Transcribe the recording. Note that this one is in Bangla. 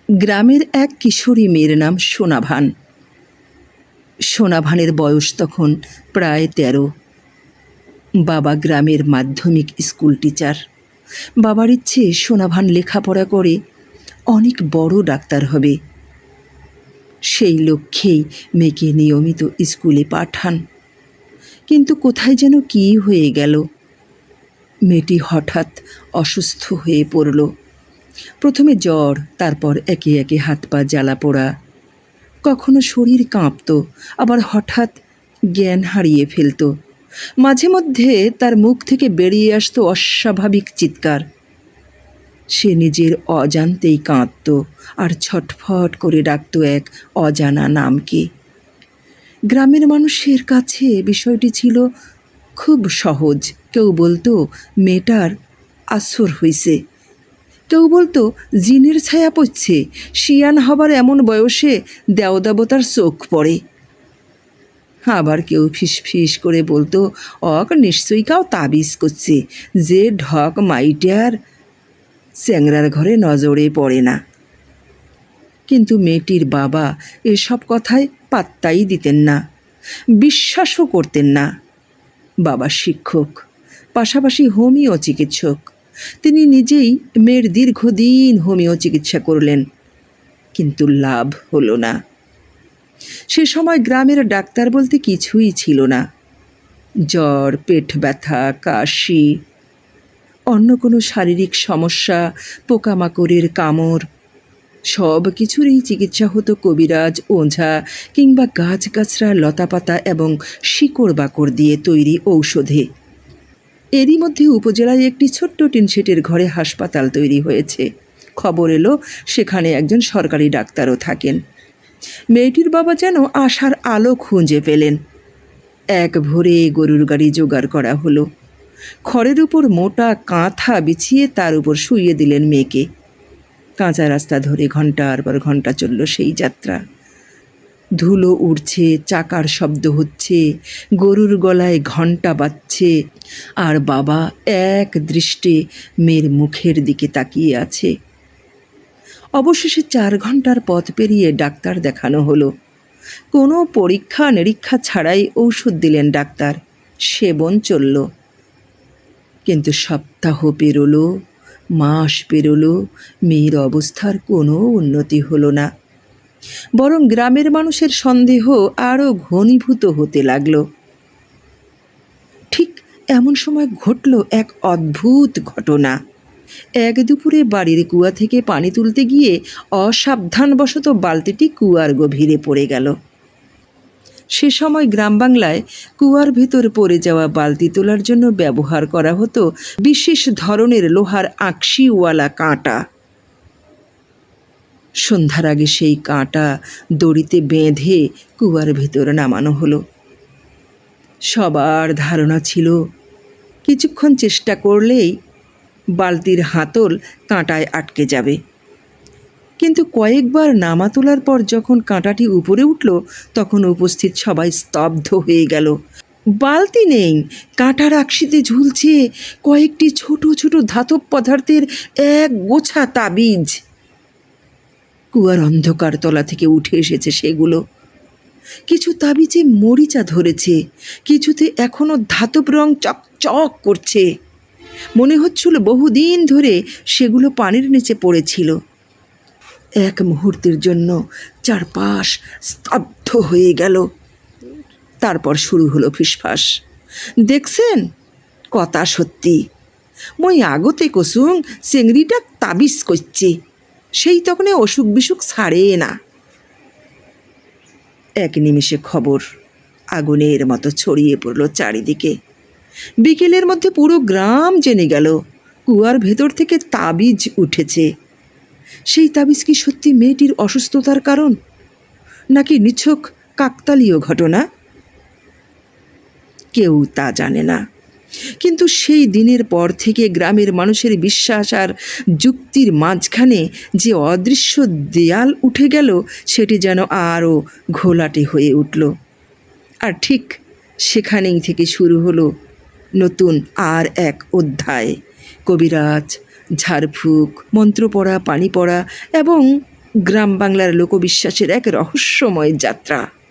গ্রামের এক কিশোরী মেয়ের নাম সোনাভান। সোনাভানের বয়স তখন প্রায় ১৩। বাবা গ্রামের মাধ্যমিক স্কুল টিচার। বাবার ইচ্ছে সোনাভান লেখাপড়া করে অনেক বড় ডাক্তার হবে। সেই লক্ষ্যেই মেয়েকে নিয়মিত স্কুলে পাঠান। কিন্তু কোথায় যেন কী হয়ে গেল। মেয়েটি হঠাৎ অসুস্থ হয়ে পড়ল। প্রথমে জ্বর, তারপর একে একে হাত পা জ্বালা পোড়া। কখনো শরীর কাঁপত, আবার হঠাৎ জ্ঞান হারিয়ে ফেলত। মাঝে মধ্যে তার মুখ থেকে বেরিয়ে আসতো অস্বাভাবিক চিৎকার। সে নিজের অজান্তেই কাঁদত আর ছটফট করে ডাকত এক অজানা নামকে। গ্রামের মানুষের কাছে বিষয়টি ছিল খুব সহজ। কেউ বলতো মেয়েটার আসর হইছে, কেউ বলতো জিনের ছায়া পড়ছে, শিয়ান হবার এমন বয়সে দেবতার চোখ পড়ে। আবার কেউ ফিসফিস করে বলতো অক নিশ্চয়ই কাউ তাবিজ করছে, যে ঢক মাইটার চ্যাংরার ঘরে নজরে পড়ে না। কিন্তু মেয়েটির বাবা এসব কথায় পাত্তাই দিতেন না, বিশ্বাসও করতেন না। বাবা শিক্ষক, পাশাপাশি হোমিও চিকিৎসক। তিনি নিজেই মেয়ের দীর্ঘদিন হোমিও চিকিৎসা করলেন, কিন্তু লাভ হলো না। সে সময় গ্রামের ডাক্তার বলতে কিছুই ছিল না। জ্বর, পেট ব্যথা, কাশি, অন্য কোনো শারীরিক সমস্যা, পোকামাকড়ের কামড়, সব কিছুরই চিকিৎসা হতো কবিরাজ, ওঝা কিংবা গাছগাছরা, লতাপাতা এবং শিকড় বাকড় দিয়ে তৈরি ঔষধে। এরই মধ্যে উপজেলায় একটি ছোট্ট টিনশেটের ঘরে হাসপাতাল তৈরি হয়েছে। খবর এলো সেখানে একজন সরকারি ডাক্তারও থাকেন। মেয়েটির বাবা যেন আশার আলো খুঁজে পেলেন। এক ভোরে গরুর গাড়ি জোগাড় করা হলো। খড়ের উপর মোটা কাঁথা বিছিয়ে তার উপর শুইয়ে দিলেন মেয়েকে। কাঁচা রাস্তা ধরে ঘন্টার পর ঘন্টা চলল সেই যাত্রা। ধুলো উড়ছে, চাকার শব্দ হচ্ছে, গরুর গলায় ঘণ্টা বাজছে, আর বাবা এক দৃষ্টে মেয়ের মুখের দিকে তাকিয়ে আছে। অবশেষে ৪ ঘন্টার পথ পেরিয়ে ডাক্তার দেখানো হলো। কোনো পরীক্ষা নিরীক্ষা ছাড়াই ঔষধ দিলেন ডাক্তার। সেবন চলল। কিন্তু সপ্তাহ পেরোলো, মাস পেরোলো, মেয়ের অবস্থার কোনো উন্নতি হলো না। বরং গ্রামের মানুষের সন্দেহ আরও ঘনীভূত হতে লাগল। ঠিক এমন সময় ঘটল এক অদ্ভুত ঘটনা। এক দুপুরে বাড়ির কুয়া থেকে পানি তুলতে গিয়ে অসাবধানবশত বালতিটি কুয়ার গভীরে পড়ে গেল। সে সময় গ্রাম বাংলায় কুয়ার ভেতর পড়ে যাওয়া বালতি তোলার জন্য ব্যবহার করা হতো বিশেষ ধরনের লোহার আঁকশিওয়ালা কাঁটা। সন্ধ্যার আগে সেই কাঁটা দড়িতে বেঁধে কুয়ার ভেতর নামানো হলো। সবার ধারণা ছিল কিছুক্ষণ চেষ্টা করলেই বালতির হাতল কাঁটায় আটকে যাবে। কিন্তু কয়েকবার নামা তোলার পর যখন কাঁটাটি উপরে উঠল, তখন উপস্থিত সবাই স্তব্ধ হয়ে গেল। বালতি নেই, কাঁটার আকশিতে ঝুলছে কয়েকটি ছোট ছোট ধাতব পদার্থের এক গোছা তাবিজ। কুয়ার অন্ধকার তলা থেকে উঠে এসেছে সেগুলো। কিছু তাবিজে মরিচা ধরেছে, কিছুতে এখনো ধাতব রং চকচক করছে। মনে হচ্ছিল বহুদিন ধরে সেগুলো পানির নিচে পড়েছিল। এক মুহূর্তের জন্য চারপাশ স্তব্ধ হয়ে গেল। তারপর শুরু হলো ফিসফাস। দেখছেন, কথা সত্যি, মই আগতে কসুং চেংড়িটা তাবিজ করছে, সেই তখন অসুখ বিসুখ ছাড়ে না। এক নিমিষে খবর আগুনের মতো ছড়িয়ে পড়ল চারিদিকে। বিকেলের মধ্যে পুরো গ্রাম জেনে গেল কুয়ার ভেতর থেকে তাবিজ উঠেছে। সেই তাবিজ কি সত্যি মেয়েটির অসুস্থতার কারণ, নাকি নিছক কাকতালীয় ঘটনা? কেউ তা জানে না। কিন্তু সেই দিনের পর থেকে গ্রামের মানুষের বিশ্বাস আর যুক্তির মাঝখানে যে অদৃশ্য দেয়াল উঠে গেল, সেটি যেন আরও ঘোলাটে হয়ে উঠল। আর ঠিক সেখানেই থেকে শুরু হলো নতুন আর এক অধ্যায়। কবিরাজ, ঝাড়ফুঁক, মন্ত্র পড়া, পানি পড়া এবং গ্রাম বাংলার লোকবিশ্বাসের এক রহস্যময় যাত্রা।